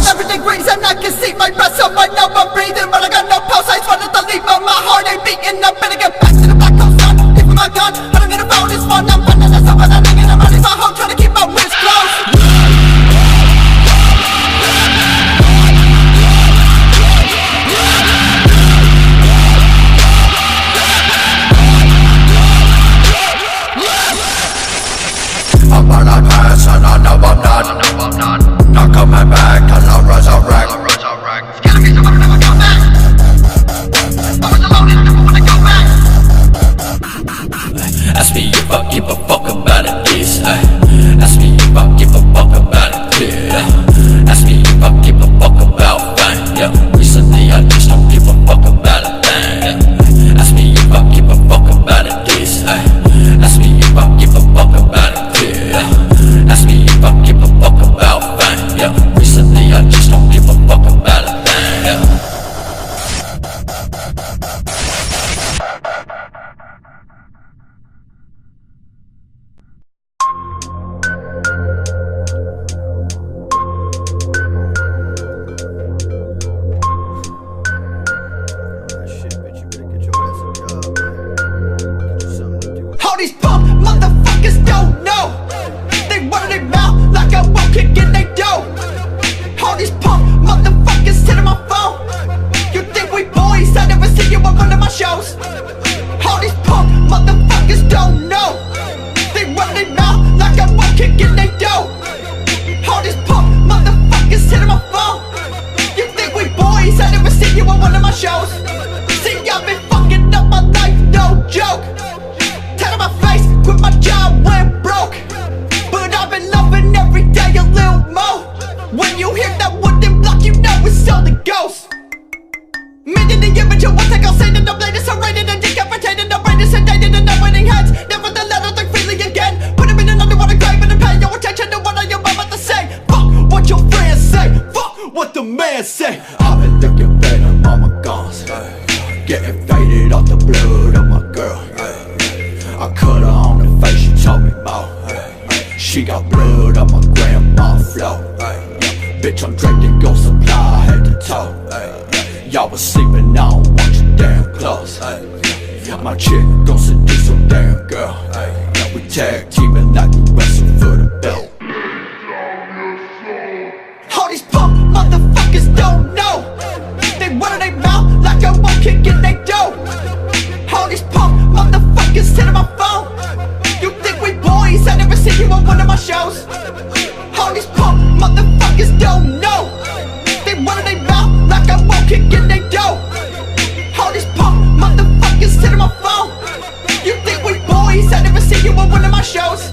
Everything grins and I can see my breath, so I know I'm breathing, but I got no pulse. I just wanted to leave, but my heart ain't beating. I better get back to the black hole sun. Give me my gun, I don't need a phone, it's fun. I'm running this up and I'm thinking I'm running my home, trying to keep my wrist closed. I'm on a pass and I know I'm not coming back till I resurrect. Scared of me, so I don't ever come back. I was alone and I never wanna go back. Ask me if I give a fuck about it, this. Ask me if I give a fuck about it, yeah. Ask me if I give a fuck about fame, yeah. Recently I just don't give a fuck about a thing, yeah. Ask me if I give a fuck about it, this. Ask me if I give a fuck about it, yeah. Ask me if I give a fuck about fame, yeah. Recently I just don't give a fuck about a thing, yeah. All these punk motherfuckers don't know. They run their mouth like I won't kick in they dough. All these punk motherfuckers hitting my phone. You think we boys? I never see you at one of my shows. All these punk motherfuckers don't know. They run their mouth like I won't kick in they dough. All these punk motherfuckers hitting my phone. You think we boys? I never see you at one of my shows. See, I've been fucking up my life, no joke. My face with my job went broke, but I've been loving every day a little more. When you hear that wooden block, you know it's all the ghost. Mending the image of what I'll say that I'm latest, serrated and decapitated. The brain is sedated and I'm winning heads. Never the letter, think freely again. Put him in an underwater grave and pay no attention to what I am about to say. Fuck what your friends say, fuck what the man say. I've been looking venom on my guns, getting faded off the blood of my girl. I cut her on the face, she told me more. She got blood on my grandma floor. Bitch, I'm drinking gold supply head to toe. Y'all was sleeping, I don't want you damn close. My chick gon' seduce some damn girl. We tag teaming like we wrestle for the belt. All these punk motherfuckers don't know. They run their mouth like I won't kick in they dough. All these punk motherfuckers hitting my phone. You think we boys? I never see you at one of my shows. All these punk motherfuckers don't know. They run their mouth like I won't kick in they dough. All these punk motherfuckers hitting my phone. You think we boys? I never see you at one of my shows.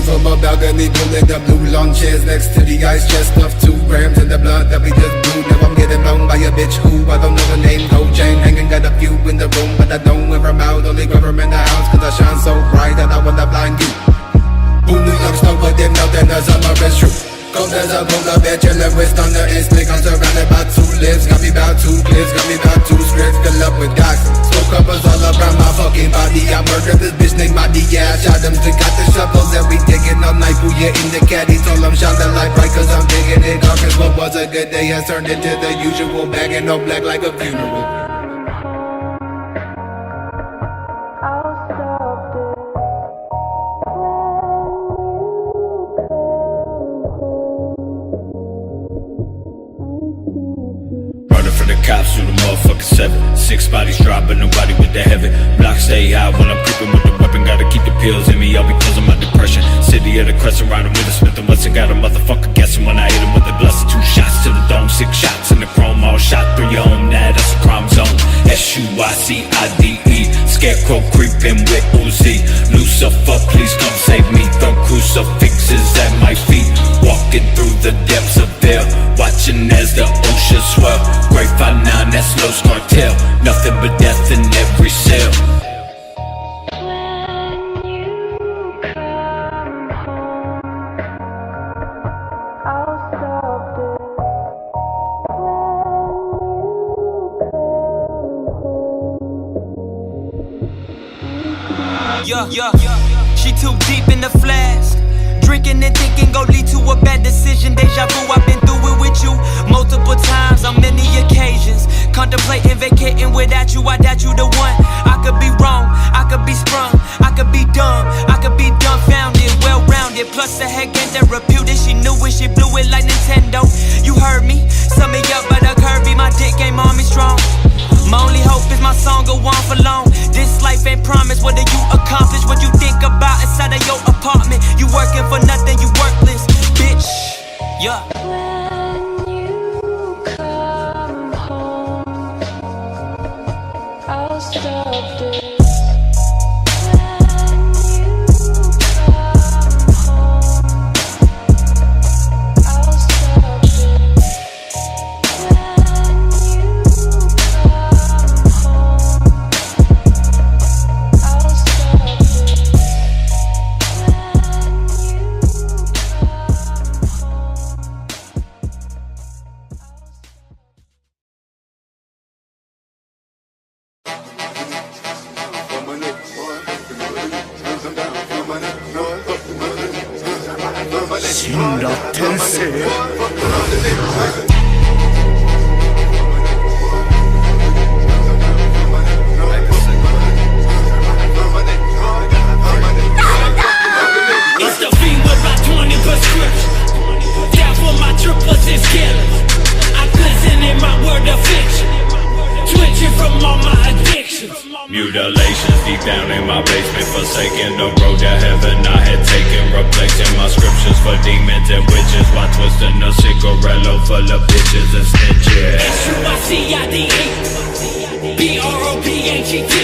From a balcony, pulling the blue lawn chairs next to the ice chest of 2 grams in the blood that we just brewed. Now I'm getting blown by a bitch who I don't know her name. Gold chain hanging, got a few in the room, but I don't wear them out. Only wear them in the house, cause I shine so bright that I wanna blind you. Who New York's know, but them know that the summer is true. Go cold as a polar bear, chillin' with thunder and slick. I'm surrounded by two lips, got me about two clips, got me about two scripts, fill up with dots. Smoke covers all around my fucking body. I murdered this bitch named Maddie, yeah, I shot him. Still got the shovels that we digging all night. Booyah in the caddy, told him shine the light bright, cause I'm digging it dark. Cause what was a good day has turned into the usual, bagging all black like a funeral. Cops through the motherfucking 7. 6 bodies dropping, nobody with the heavy. Block stay high when I'm creeping with the weapon. Gotta keep the pills in me, all because of my depression. City of the Crescent, riding with a Smith and Wesson. Got a motherfucker guessing when I hit him with the blessing. 2 shots to the dome, 6 shots in the chrome. All shot through your home, now that's a crime zone. SUICIDE, scarecrow creeping with Uzi. Lucifer, please come save me. Throw crucifixes at my feet. Walking through the depths of hell, watching as the ocean swell. Great 5-9, that's Los Cartel. Nothing but death in every cell. When you come home, I'll stop this. Yeah, she too deep in the flask. Drinking and thinking gon' lead to a bad decision. Deja vu, I've been through it with you multiple times on many occasions. Contemplating vacating without you, I doubt you the one. I could be wrong, I could be sprung, I could be dumb, I could be dumbfounded, well-rounded. Plus the heck ain't therapeutic, she knew it, she blew it like Nintendo. You heard me, sum me up but a curvy, my dick ain't on me strong. My only hope is my song go on for long. This life ain't promised, what do you accomplish? What you think about inside of your apartment? You working for nothing, you worthless, bitch. Yeah. When you come home, I'll stop this. Mutilations deep down in my basement, forsaken the road to heaven I had taken, replacing my scriptures for demons and witches, while twisting a cigarello full of bitches and snitches. SUICIDE, BROPHET,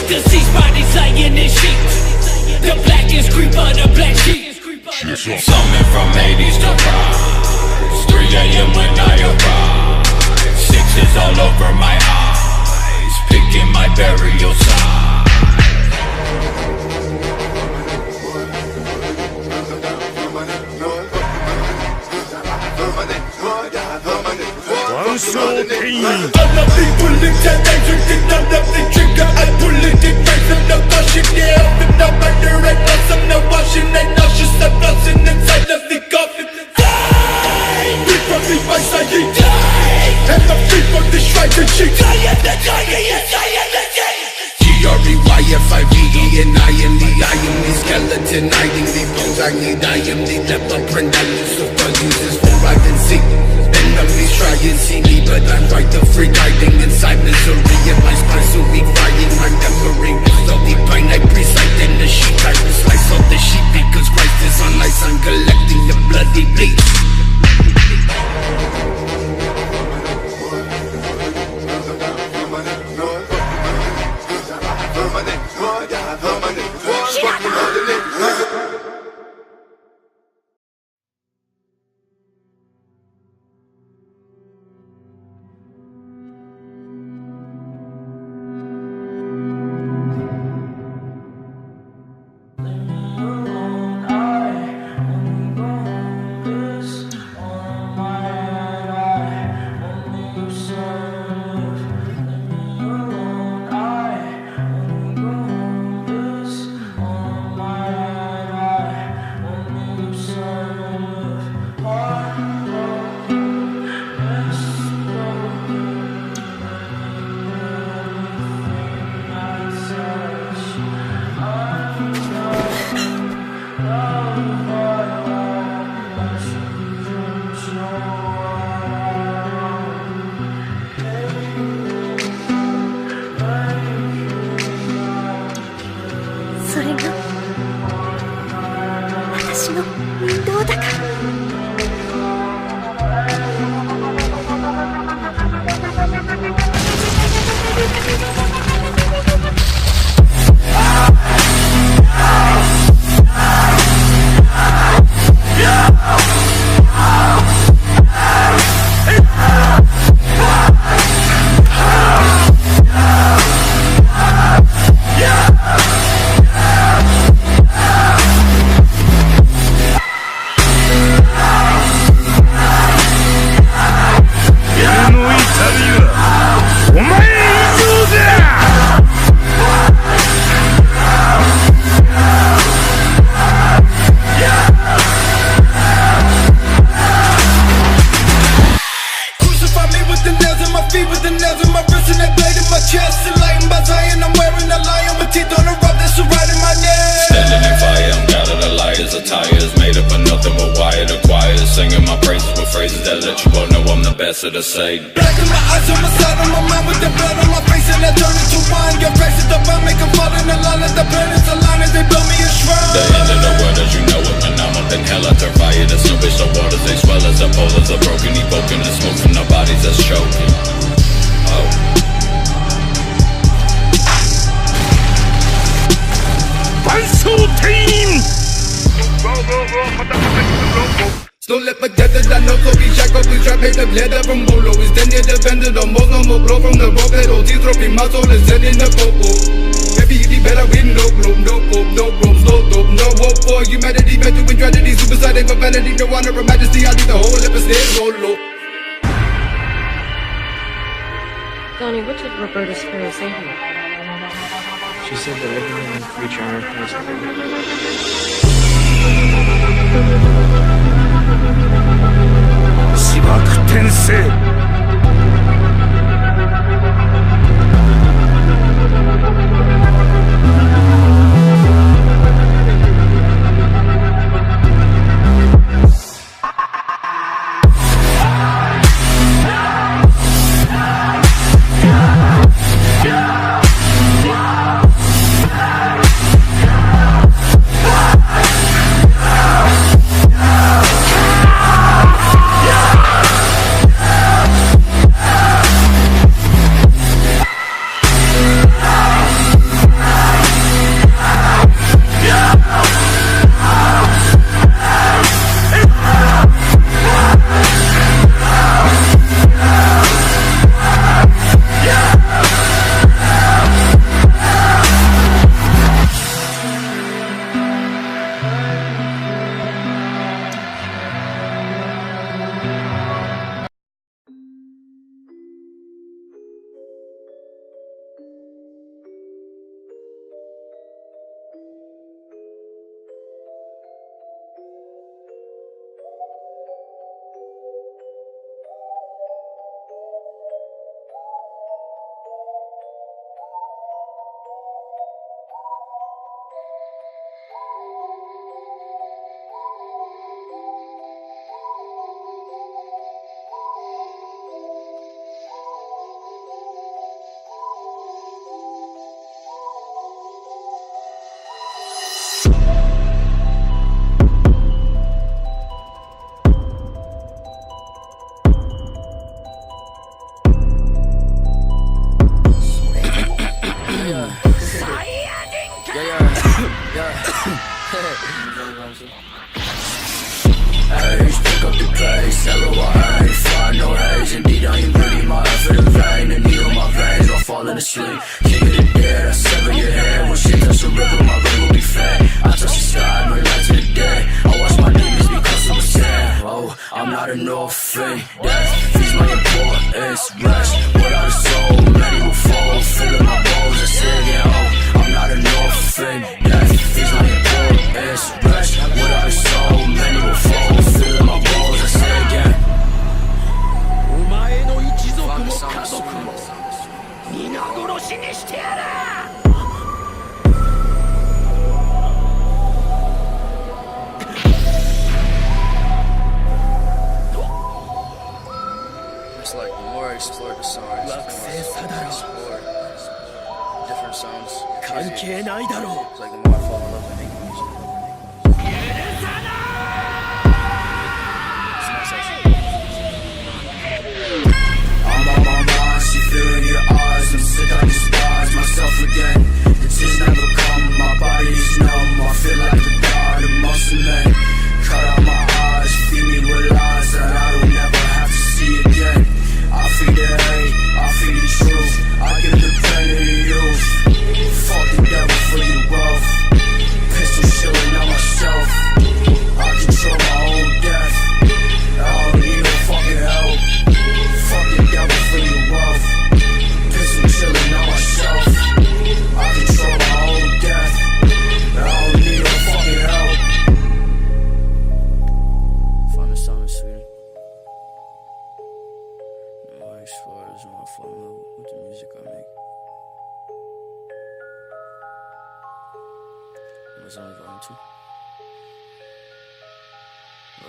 deceased bodies laying in sheets. The blackest creeper, the black sheep. Summoned from Hades to rise, 3 a.m. when I arrive, 6 all over my eyes, picking my burial side. One soul pain. All of the bullets and I drinking all of the trigger. I pull it in face of the caution. Yeah, up in the murder and loss. I'm not washing and nauseous. I'm flossing inside of the coffin. Die! We from the vice I eat. Die! And I'm free from the shrine and shit. Die and the die, yes, die and the die. GREYFIVE and I am the skeleton hiding the bones I need. I am the leper print that Lucifer uses for hide and seek. Enemies try and see me, but I'm right the freak hiding inside misery. And my spine so weak, fighting my memory with all the pain I preside in the sheet. I will slice off the sheep because Christ is on ice. I'm collecting the bloody bleach. 私のウィンドウだから。To the side. Black in my eyes, on my side, on my mind with the blood on my face, and I turn into wine. Your face is the bomb, make 'em fall in the line, let the planets align as they build me a shrine. The end of the world as you know it, when I'm up in hell, I turn fire to snow, bitch, the waters they swell as the polars are broken, evoking the smoke from the bodies that's choking. Oh. Don't let my death that I know, so we shack up, we trap, make them leather from Bolo. Is then independent, the most no more blow from the rope, that OG trophy, my soul is in the popo. Maybe you better win, no gloom, no hope, no ropes, no dope, no hope for humanity, meant to win tragedy, suicide, and vanity, no honor or majesty, I need the whole episode solo. Donnie, what did Roberta Sparrow say to you? She said that every living creature on Earth has a purpose. 自爆転生関係ないだろう。こ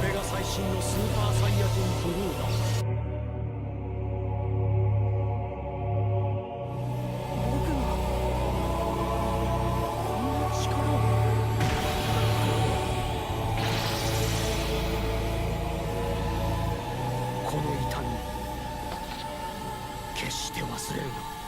れが最新のスーパーサイヤ人ブルーだ。僕がこんな力を。この痛み決して忘れるな。